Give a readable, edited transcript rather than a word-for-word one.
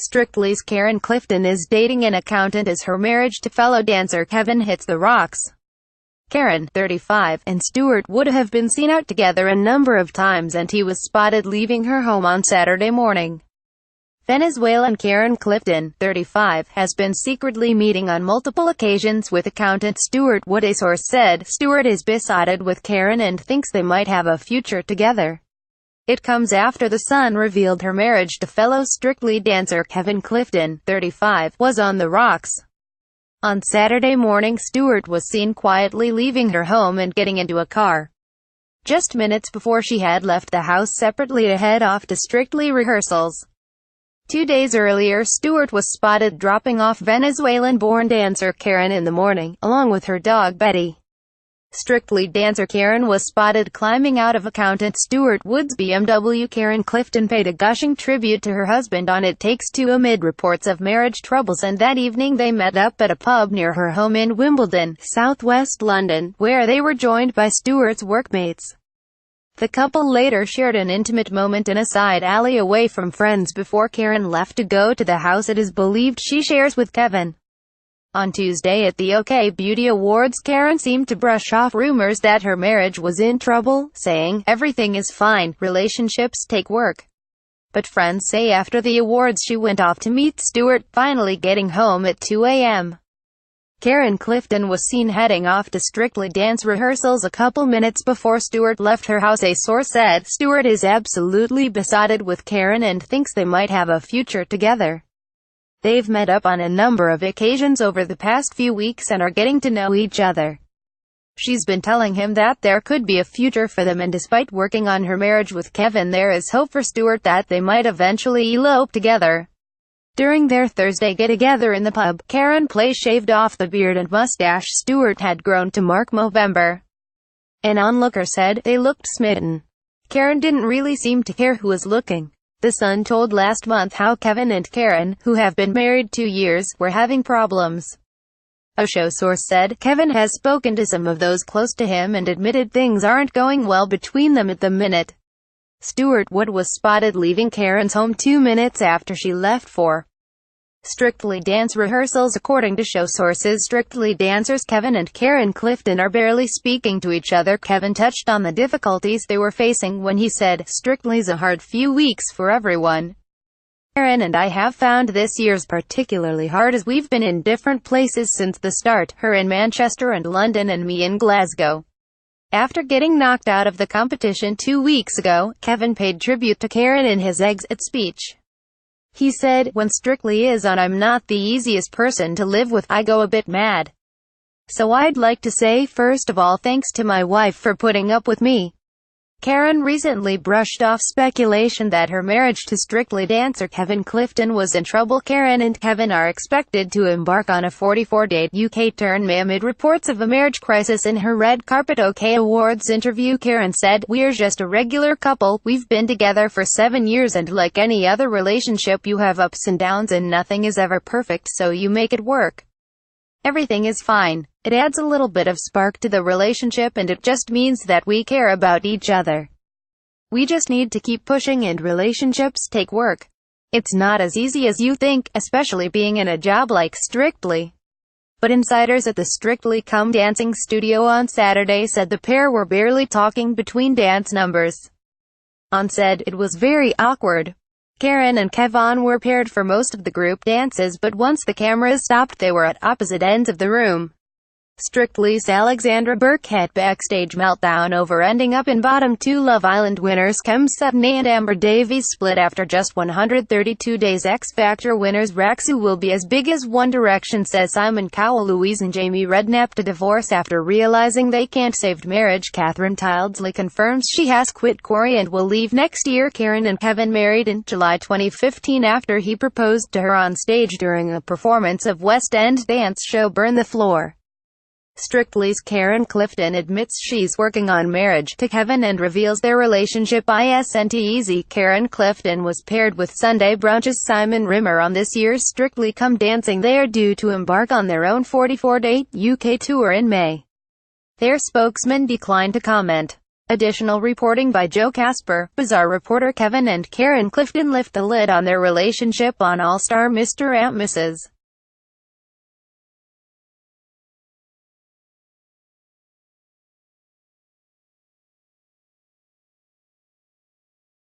Strictly's Karen Clifton is dating an accountant as her marriage to fellow dancer Kevin hits the rocks. Karen, 35, and Stuart Wood have been seen out together a number of times, and he was spotted leaving her home on Saturday morning. Venezuelan Karen Clifton, 35, has been secretly meeting on multiple occasions with accountant Stuart Wood. A source said Stuart is besotted with Karen and thinks they might have a future together. It comes after the Sun revealed her marriage to fellow Strictly dancer Kevin Clifton, 35, was on the rocks. On Saturday morning, Stuart was seen quietly leaving her home and getting into a car. Just minutes before she had left the house separately to head off to Strictly rehearsals. 2 days earlier, Stuart was spotted dropping off Venezuelan-born dancer Karen in the morning, along with her dog Betty. Strictly dancer Karen was spotted climbing out of accountant Stuart Wood's BMW. Karen Clifton paid a gushing tribute to her husband on It Takes Two amid reports of marriage troubles, and that evening they met up at a pub near her home in Wimbledon, southwest London, where they were joined by Stuart's workmates. The couple later shared an intimate moment in a side alley away from friends before Karen left to go to the house it is believed she shares with Kevin. On Tuesday at the OK Beauty Awards, Karen seemed to brush off rumors that her marriage was in trouble, saying, "Everything is fine, relationships take work." But friends say after the awards she went off to meet Stuart, finally getting home at 2 a.m. Karen Clifton was seen heading off to Strictly dance rehearsals a couple minutes before Stuart left her house. A source said Stuart is absolutely besotted with Karen and thinks they might have a future together. They've met up on a number of occasions over the past few weeks and are getting to know each other. She's been telling him that there could be a future for them, and despite working on her marriage with Kevin, there is hope for Stuart that they might eventually elope together. During their Thursday get-together in the pub, Karen shaved off the beard and mustache Stuart had grown to mark Movember. An onlooker said, "They looked smitten. Karen didn't really seem to care who was looking." The Sun told last month how Kevin and Karen, who have been married 2 years, were having problems. A show source said, Kevin has spoken to some of those close to him and admitted things aren't going well between them at the minute. Stuart Wood was spotted leaving Karen's home 2 minutes after she left for Strictly dance rehearsals. According to show sources, Strictly dancers Kevin and Karen Clifton are barely speaking to each other. Kevin touched on the difficulties they were facing when he said, "Strictly's a hard few weeks for everyone. Karen and I have found this year's particularly hard as we've been in different places since the start, her in Manchester and London and me in Glasgow." After getting knocked out of the competition 2 weeks ago, Kevin paid tribute to Karen in his exit speech. He said, "When Strictly is on, I'm not the easiest person to live with. I go a bit mad. So I'd like to say, first of all, thanks to my wife for putting up with me." Karen recently brushed off speculation that her marriage to Strictly dancer Kevin Clifton was in trouble. Karen and Kevin are expected to embark on a 44-day UK tour in May amid reports of a marriage crisis. In her red carpet OK Awards interview, Karen said, "We're just a regular couple. We've been together for 7 years, and like any other relationship, you have ups and downs and nothing is ever perfect, so you make it work. Everything is fine. It adds a little bit of spark to the relationship, and it just means that we care about each other. We just need to keep pushing, and relationships take work. It's not as easy as you think, especially being in a job like Strictly." But insiders at the Strictly Come Dancing studio on Saturday said the pair were barely talking between dance numbers. On said, "It was very awkward. Karen and Kevin were paired for most of the group dances, but once the cameras stopped they were at opposite ends of the room." Strictly's Alexandra Burke had backstage meltdown over ending up in bottom 2. Love Island winners Kem Sutton and Amber Davies split after just 132 days. X Factor winners Raksu will be as big as One Direction, says Simon Cowell. Louise and Jamie Redknapp to divorce after realizing they can't save marriage. Catherine Tildesley confirms she has quit Corey and will leave next year. Karen and Kevin married in July 2015 after he proposed to her on stage during a performance of West End dance show Burn the Floor. Strictly's Karen Clifton admits she's working on marriage to Kevin and reveals their relationship isn't easy. Karen Clifton was paired with Sunday Brunch's Simon Rimmer on this year's Strictly Come Dancing. They are due to embark on their own 44-day UK tour in May. Their spokesman declined to comment. Additional reporting by Joe Casper. Bizarre reporter Kevin and Karen Clifton lift the lid on their relationship on All-Star Mr. and Mrs.